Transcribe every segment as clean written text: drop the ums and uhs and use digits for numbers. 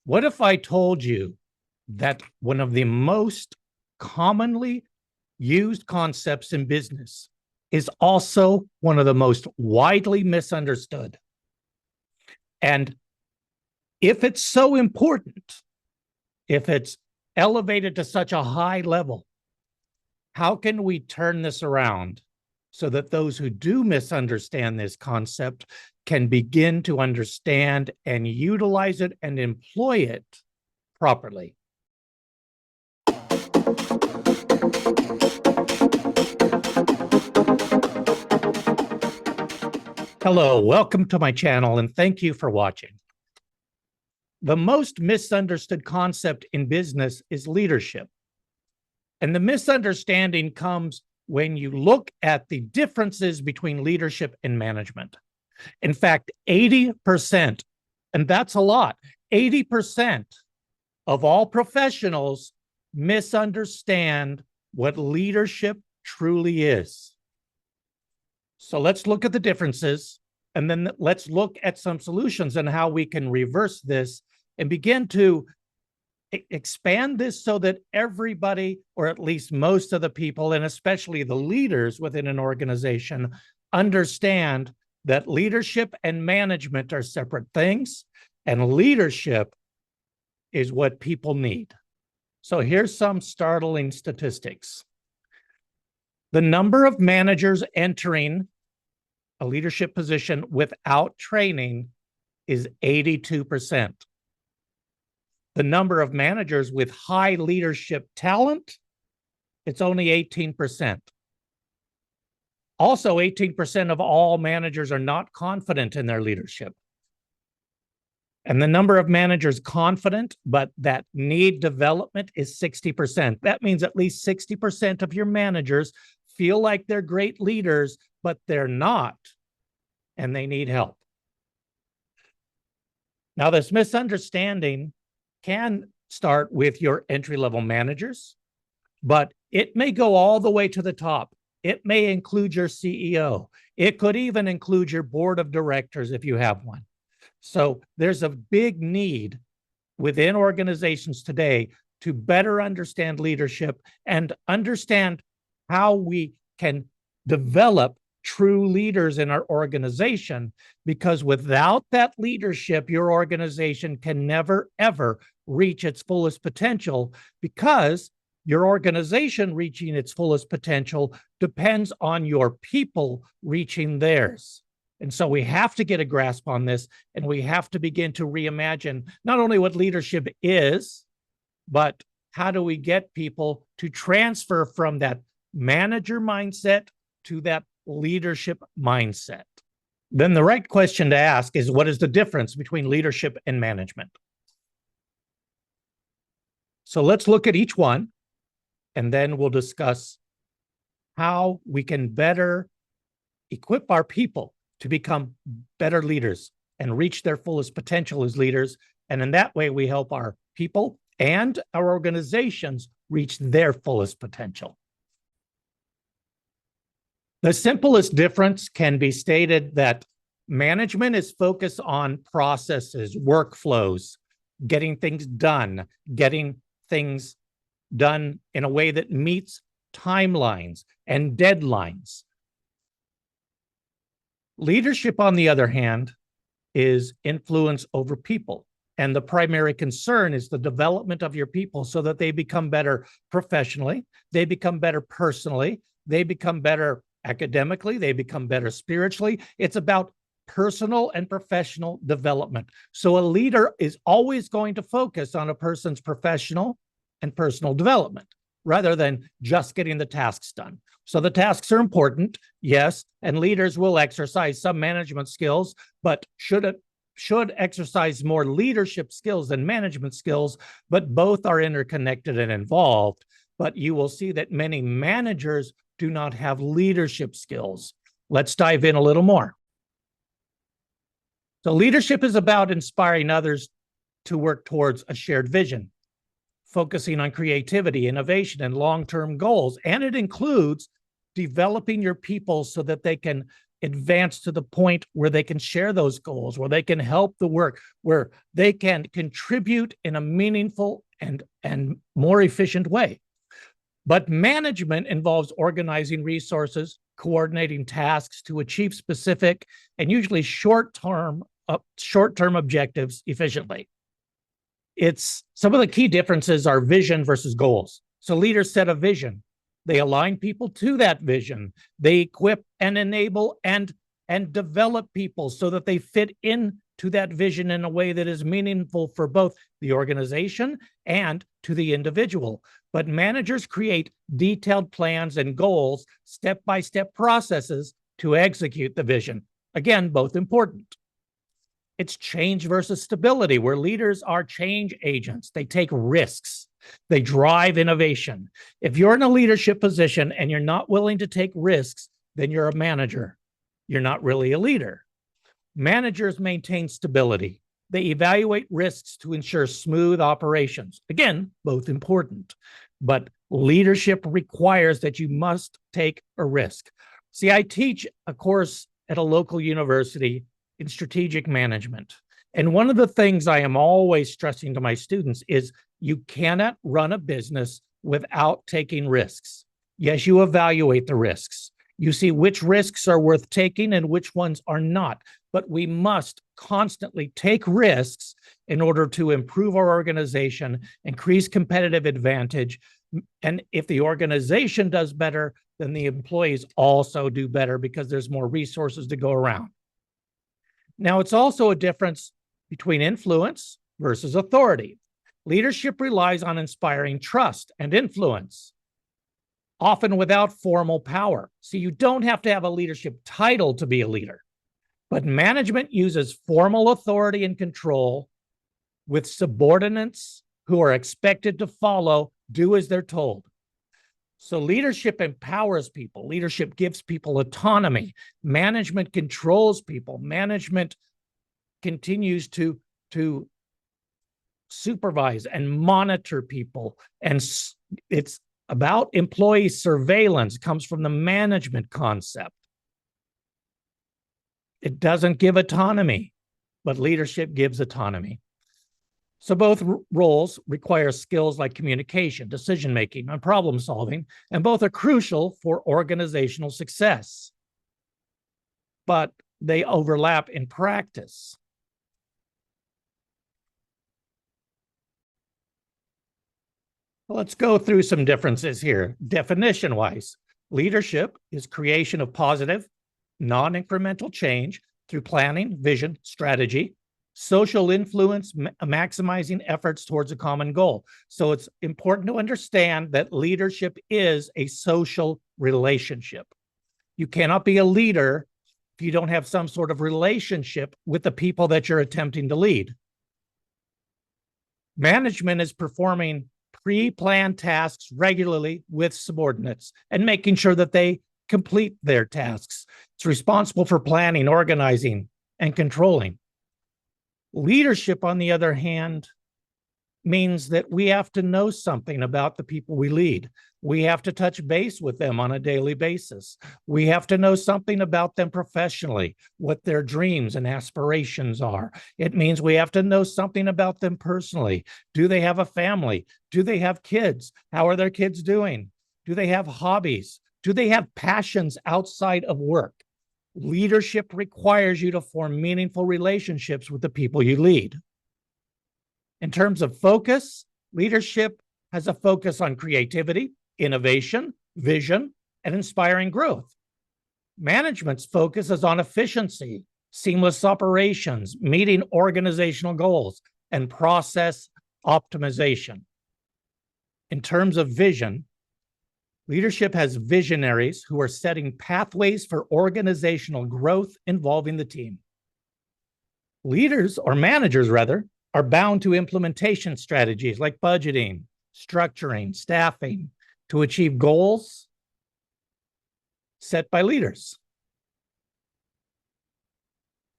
What if I told you that one of the most commonly used concepts in business is also one of the most widely misunderstood? And if it's so important, if it's elevated to such a high level, how can we turn this around so that those who do misunderstand this concept can begin to understand and utilize it and employ it properly? Hello, welcome to my channel, and thank you for watching. The most misunderstood concept in business is leadership. And the misunderstanding comes when you look at the differences between leadership and management. In fact, 80%, and that's a lot, 80% of all professionals misunderstand what leadership truly is. So let's look at the differences, and then let's look at some solutions and how we can reverse this and begin to expand this so that everybody, or at least most of the people, and especially the leaders within an organization, understand that leadership and management are separate things, and leadership is what people need. So here's some startling statistics. The number of managers entering a leadership position without training is 82%. The number of managers with high leadership talent, it's only 18%. Also, 18% of all managers are not confident in their leadership. And the number of managers confident but that need development is 60%. That means at least 60% of your managers feel like they're great leaders, but they're not, and they need help. Now, this misunderstanding can start with your entry-level managers, but it may go all the way to the top. It may include your CEO. It could even include your board of directors if you have one. So there's a big need within organizations today to better understand leadership and understand how we can develop true leaders in our organization, because without that leadership, your organization can never, ever reach its fullest potential, because your organization reaching its fullest potential depends on your people reaching theirs. And so we have to get a grasp on this, and we have to begin to reimagine not only what leadership is, but how do we get people to transfer from that manager mindset to that leadership mindset. Then the right question to ask is, what is the difference between leadership and management? So let's look at each one, and then we'll discuss how we can better equip our people to become better leaders and reach their fullest potential as leaders. And in that way, we help our people and our organizations reach their fullest potential. The simplest difference can be stated that management is focused on processes, workflows, getting things done in a way that meets timelines and deadlines. Leadership, on the other hand, is influence over people. And the primary concern is the development of your people so that they become better professionally, they become better personally, they become better academically, they become better spiritually. It's about personal and professional development. So a leader is always going to focus on a person's professional and personal development rather than just getting the tasks done. So the tasks are important, yes, and leaders will exercise some management skills, but should exercise more leadership skills than management skills, but both are interconnected and involved. But you will see that many managers do not have leadership skills. Let's dive in a little more. So leadership is about inspiring others to work towards a shared vision, focusing on creativity, innovation, and long-term goals. And it includes developing your people so that they can advance to the point where they can share those goals, where they can help the work, where they can contribute in a meaningful and more efficient way. But management involves organizing resources, coordinating tasks to achieve specific and usually short-term objectives efficiently. It's some of the key differences are vision versus goals. So leaders set a vision. They align people to that vision. They equip and enable and develop people so that they fit into that vision in a way that is meaningful for both the organization and to the individual. But managers create detailed plans and goals, step-by-step processes to execute the vision. Again, both important. It's change versus stability, where leaders are change agents. They take risks. They drive innovation. If you're in a leadership position and you're not willing to take risks, then you're a manager. You're not really a leader. Managers maintain stability. They evaluate risks to ensure smooth operations. Again, both important. But leadership requires that you must take a risk. See, I teach a course at a local university in strategic management. And one of the things I am always stressing to my students is you cannot run a business without taking risks. Yes, you evaluate the risks. You see which risks are worth taking and which ones are not. But we must constantly take risks in order to improve our organization, increase competitive advantage. And if the organization does better, then the employees also do better because there's more resources to go around. Now, it's also a difference between influence versus authority. Leadership relies on inspiring trust and influence, often without formal power. So you don't have to have a leadership title to be a leader, but management uses formal authority and control with subordinates who are expected to follow, do as they're told. So leadership empowers people. Leadership gives people autonomy. Management controls people. Management continues to supervise and monitor people. And it's about employee surveillance, comes from the management concept. It doesn't give autonomy, but leadership gives autonomy. So both roles require skills like communication, decision-making, and problem-solving, and both are crucial for organizational success. But they overlap in practice. Let's go through some differences here. Definition-wise, leadership is creation of positive, non-incremental change through planning, vision, strategy, social influence, maximizing efforts towards a common goal. So it's important to understand that leadership is a social relationship. You cannot be a leader if you don't have some sort of relationship with the people that you're attempting to lead. Management is performing pre-planned tasks regularly with subordinates and making sure that they complete their tasks. It's responsible for planning, organizing, and controlling. Leadership, on the other hand, means that we have to know something about the people we lead. We have to touch base with them on a daily basis. We have to know something about them professionally, what their dreams and aspirations are. It means we have to know something about them personally. Do they have a family? Do they have kids? How are their kids doing? Do they have hobbies? Do they have passions outside of work? Leadership requires you to form meaningful relationships with the people you lead. In terms of focus, leadership has a focus on creativity, innovation, vision, and inspiring growth. Management's focus is on efficiency, seamless operations, meeting organizational goals, and process optimization. In terms of vision, leadership has visionaries who are setting pathways for organizational growth involving the team. Leaders, or managers rather, are bound to implementation strategies like budgeting, structuring, staffing to achieve goals set by leaders.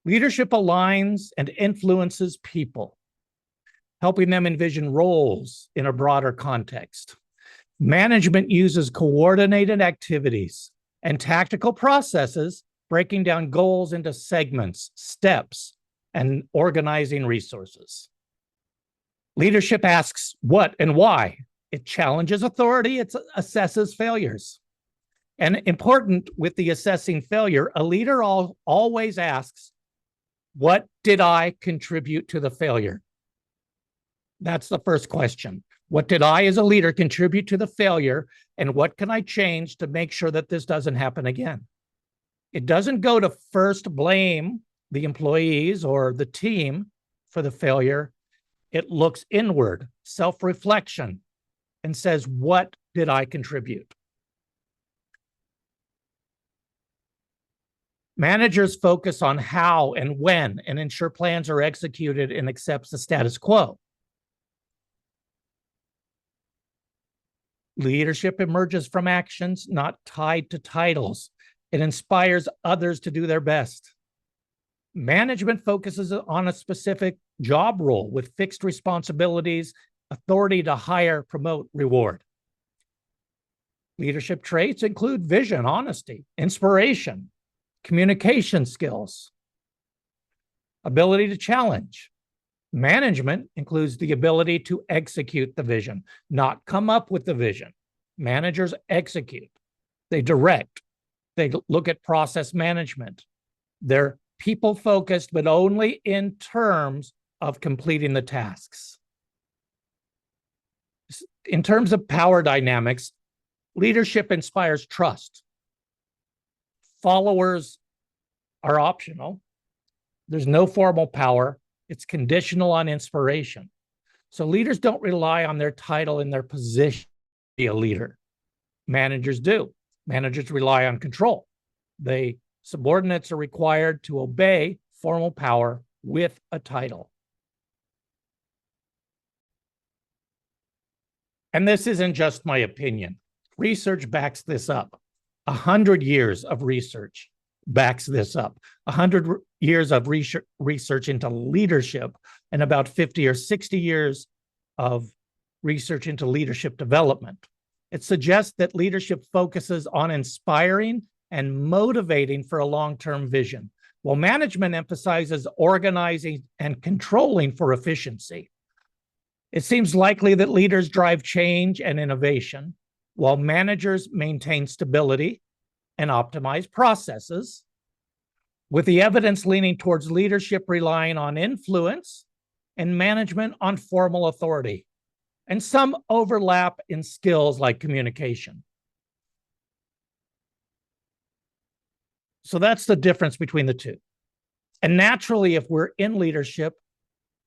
Leadership aligns and influences people, helping them envision roles in a broader context. Management uses coordinated activities and tactical processes breaking down goals into segments, steps, and organizing resources. Leadership asks what and why. It challenges authority, it assesses failures. And important with the assessing failure, a leader always asks, what did I contribute to the failure? That's the first question. What did I as a leader contribute to the failure, and what can I change to make sure that this doesn't happen again? It doesn't go to first blame the employees or the team for the failure. It looks inward, self-reflection, and says, what did I contribute? Managers focus on how and when and ensure plans are executed and accepts the status quo. Leadership emerges from actions not tied to titles. It inspires others to do their best. Management focuses on a specific job role with fixed responsibilities, authority to hire, promote, reward. Leadership traits include vision, honesty, inspiration, communication skills, ability to challenge. Management includes the ability to execute the vision, not come up with the vision. Managers execute, they direct, they look at process management. They're people-focused, but only in terms of completing the tasks. In terms of power dynamics, leadership inspires trust. Followers are optional. There's no formal power. It's conditional on inspiration. So leaders don't rely on their title and their position to be a leader. Managers do. Managers rely on control. Subordinates are required to obey formal power with a title. And this isn't just my opinion. Research backs this up. 100 years of research backs this up. 100 years of research into leadership and about 50 or 60 years of research into leadership development. It suggests that leadership focuses on inspiring and motivating for a long-term vision, while management emphasizes organizing and controlling for efficiency. It seems likely that leaders drive change and innovation, while managers maintain stability and optimize processes, with the evidence leaning towards leadership relying on influence and management on formal authority, and some overlap in skills like communication. So that's the difference between the two. And naturally, if we're in leadership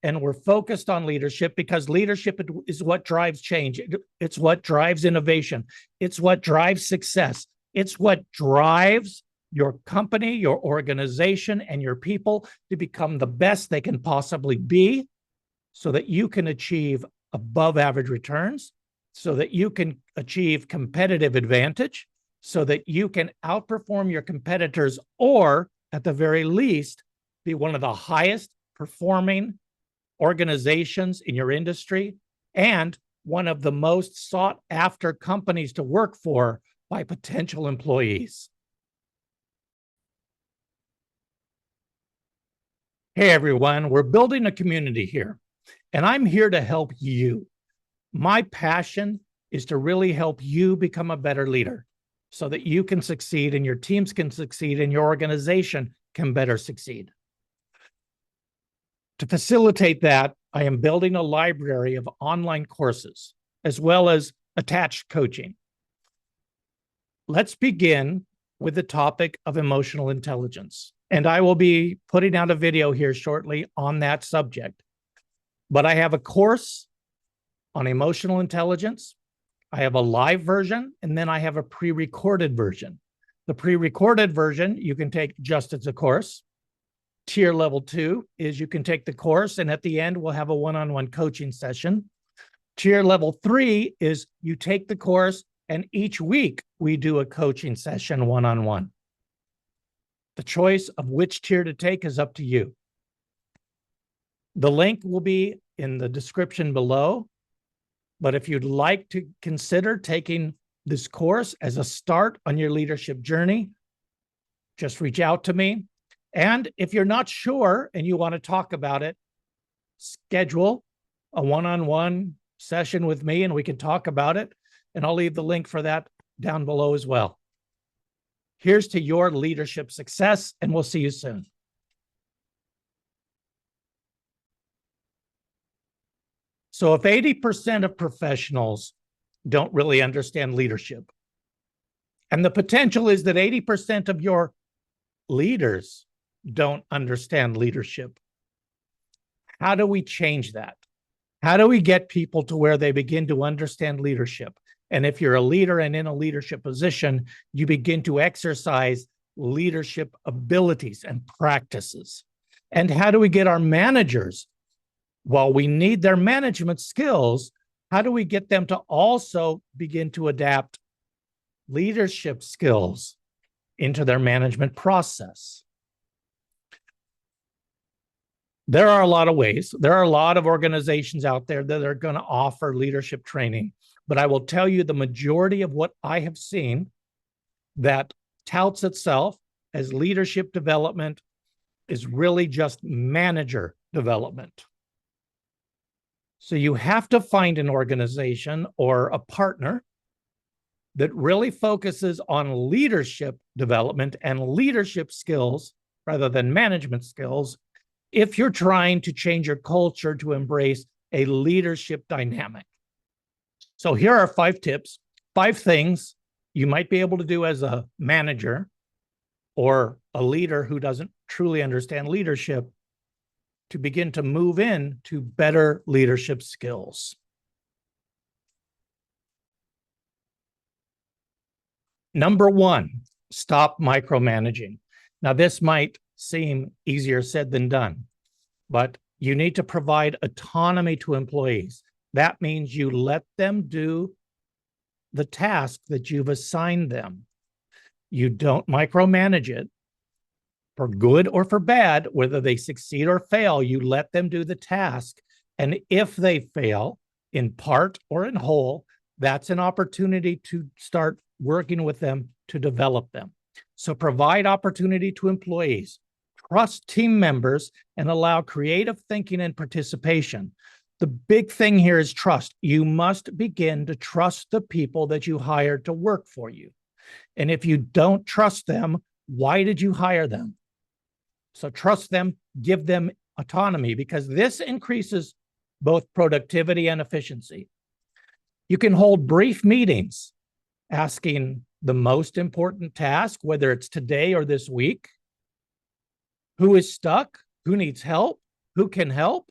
and we're focused on leadership, because leadership is what drives change, it's what drives innovation, it's what drives success, it's what drives your company, your organization, and your people to become the best they can possibly be so that you can achieve above average returns, so that you can achieve competitive advantage, so that you can outperform your competitors, or at the very least, be one of the highest performing organizations in your industry and one of the most sought after companies to work for by potential employees. Hey everyone, we're building a community here, and I'm here to help you. My passion is to really help you become a better leader so that you can succeed and your teams can succeed and your organization can better succeed. To facilitate that, I am building a library of online courses as well as attached coaching. Let's begin with the topic of emotional intelligence. And I will be putting out a video here shortly on that subject. But I have a course on emotional intelligence. I have a live version, and then I have a pre-recorded version. The pre-recorded version you can take just as a course. Tier level 2 is you can take the course, and at the end, we'll have a one-on-one coaching session. Tier level 3 is you take the course, and each week we do a coaching session one-on-one. The choice of which tier to take is up to you. The link will be in the description below. But if you'd like to consider taking this course as a start on your leadership journey, just reach out to me. And if you're not sure and you want to talk about it, schedule a one-on-one session with me and we can talk about it. And I'll leave the link for that down below as well. Here's to your leadership success, and we'll see you soon. So if 80% of professionals don't really understand leadership, and the potential is that 80% of your leaders don't understand leadership, how do we change that? How do we get people to where they begin to understand leadership? And if you're a leader and in a leadership position, you begin to exercise leadership abilities and practices. And how do we get our managers, while we need their management skills, how do we get them to also begin to adapt leadership skills into their management process? There are a lot of ways. There are a lot of organizations out there that are going to offer leadership training. But I will tell you the majority of what I have seen that touts itself as leadership development is really just manager development. So you have to find an organization or a partner that really focuses on leadership development and leadership skills rather than management skills if you're trying to change your culture to embrace a leadership dynamic. So here are 5 tips, 5 things you might be able to do as a manager or a leader who doesn't truly understand leadership to begin to move in to better leadership skills. Number 1, stop micromanaging. Now, this might seem easier said than done, but you need to provide autonomy to employees. That means you let them do the task that you've assigned them. You don't micromanage it for good or for bad, whether they succeed or fail. You let them do the task. And if they fail in part or in whole, that's an opportunity to start working with them to develop them. So provide opportunity to employees, trust team members, and allow creative thinking and participation. The big thing here is trust. You must begin to trust the people that you hired to work for you. And if you don't trust them, why did you hire them? So trust them, give them autonomy, because this increases both productivity and efficiency. You can hold brief meetings asking the most important task, whether it's today or this week. Who is stuck? Who needs help? Who can help?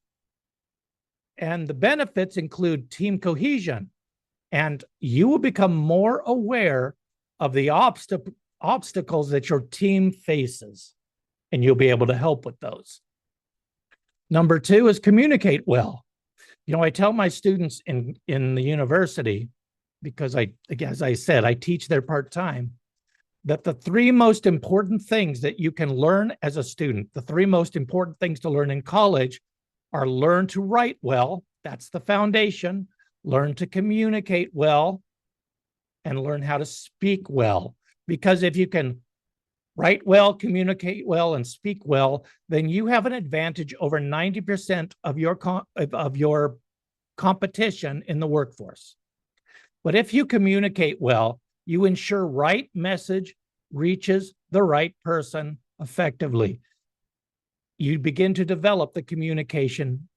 And the benefits include team cohesion, and you will become more aware of the obstacles that your team faces, and you'll be able to help with those. Number 2 is communicate well. You know, I tell my students in the university, because as I said, I teach there part-time, that the 3 most important things that you can learn as a student, the 3 most important things to learn in college are learn to write well, that's the foundation, learn to communicate well, and learn how to speak well. Because if you can write well, communicate well, and speak well, then you have an advantage over 90% of your competition in the workforce. But if you communicate well, you ensure right message reaches the right person effectively. You begin to develop the communication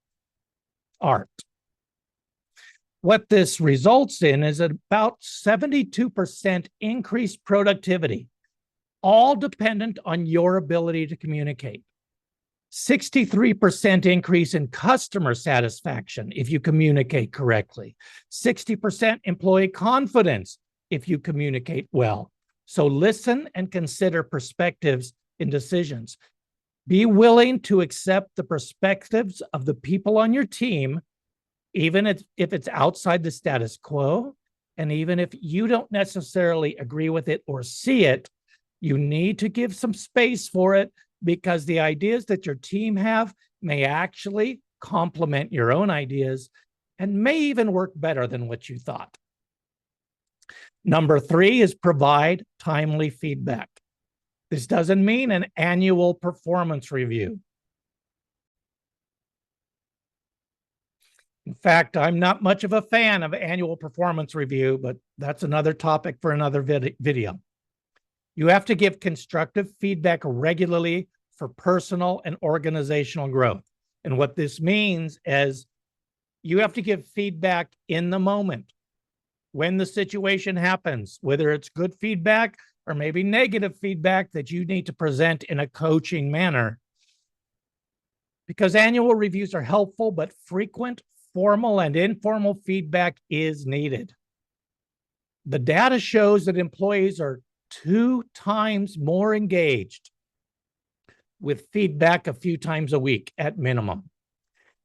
art. What this results in is about 72% increased productivity, all dependent on your ability to communicate. 63% increase in customer satisfaction if you communicate correctly. 60% employee confidence if you communicate well. So listen and consider perspectives in decisions. Be willing to accept the perspectives of the people on your team, even if it's outside the status quo, and even if you don't necessarily agree with it or see it, you need to give some space for it, because the ideas that your team have may actually complement your own ideas and may even work better than what you thought. Number 3 is provide timely feedback. This doesn't mean an annual performance review. In fact, I'm not much of a fan of annual performance review, but that's another topic for another video. You have to give constructive feedback regularly for personal and organizational growth. And what this means is you have to give feedback in the moment when the situation happens, whether it's good feedback or maybe negative feedback that you need to present in a coaching manner. Because annual reviews are helpful, but frequent formal and informal feedback is needed. The data shows that employees are 2 times more engaged with feedback a few times a week at minimum.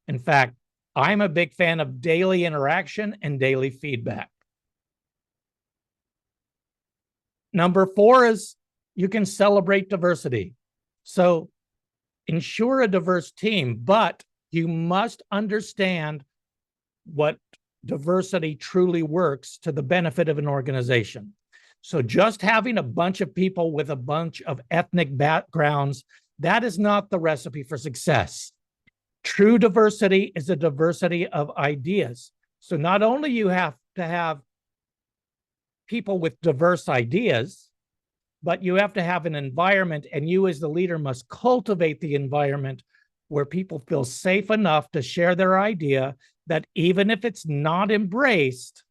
In fact, I'm a big fan of daily interaction and daily feedback. Number 4 is you can celebrate diversity. So ensure a diverse team, but you must understand what diversity truly works to the benefit of an organization. So just having a bunch of people with a bunch of ethnic backgrounds, that is not the recipe for success. True diversity is a diversity of ideas. So not only you have to have people with diverse ideas, but you have to have an environment, and you as the leader must cultivate the environment where people feel safe enough to share their idea, that even if it's not embraced,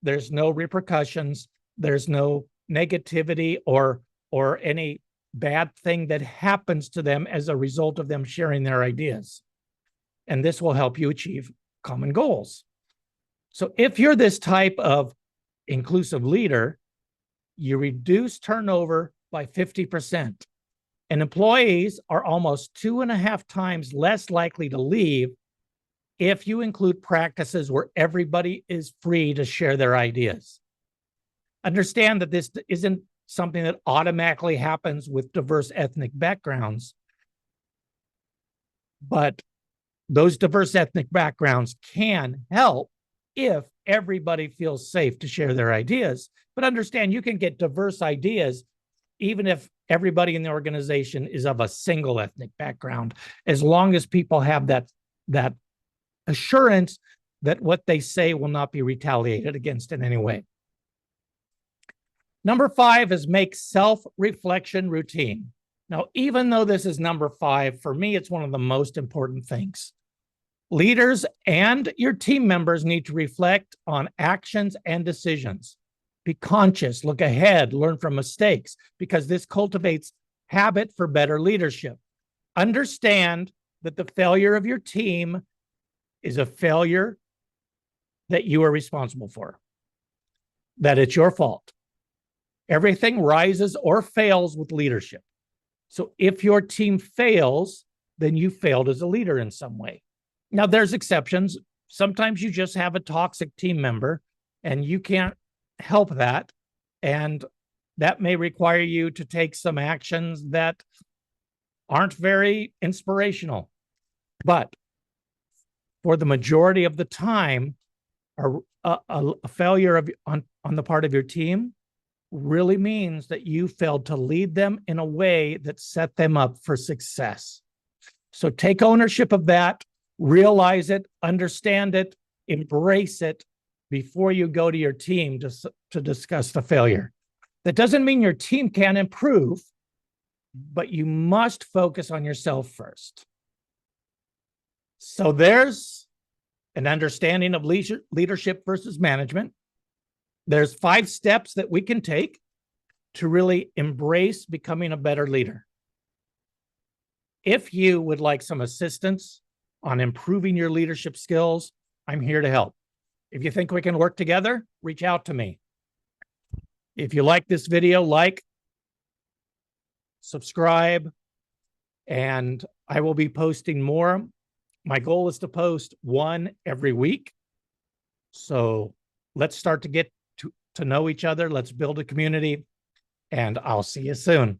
there's no repercussions, there's no negativity or any bad thing that happens to them as a result of them sharing their ideas. And this will help you achieve common goals. So if you're this type of inclusive leader, you reduce turnover by 50%. And employees are almost 2.5 times less likely to leave if you include practices where everybody is free to share their ideas. Understand that this isn't something that automatically happens with diverse ethnic backgrounds, but those diverse ethnic backgrounds can help if everybody feels safe to share their ideas. But understand, you can get diverse ideas even if everybody in the organization is of a single ethnic background, as long as people have that assurance that what they say will not be retaliated against in any way. Number 5 is make self-reflection routine. Now, even though this is number 5, for me, it's one of the most important things. Leaders and your team members need to reflect on actions and decisions. Be conscious, look ahead, learn from mistakes, because this cultivates habit for better leadership. Understand that the failure of your team is a failure that you are responsible for, that it's your fault. Everything rises or fails with leadership. So if your team fails, then you failed as a leader in some way. Now, there's exceptions. Sometimes you just have a toxic team member and you can't help that. And that may require you to take some actions that aren't very inspirational. But for the majority of the time, a failure on the part of your team really means that you failed to lead them in a way that set them up for success. So take ownership of that, realize it, understand it, embrace it before you go to your team to discuss the failure. That doesn't mean your team can't improve, but you must focus on yourself first. So there's an understanding of leadership versus management. There's 5 steps that we can take to really embrace becoming a better leader. If you would like some assistance on improving your leadership skills, I'm here to help. If you think we can work together, reach out to me. If you like this video, like, subscribe, and I will be posting more. My goal is to post 1 every week. So let's start to get to know each other. Let's build a community, and I'll see you soon.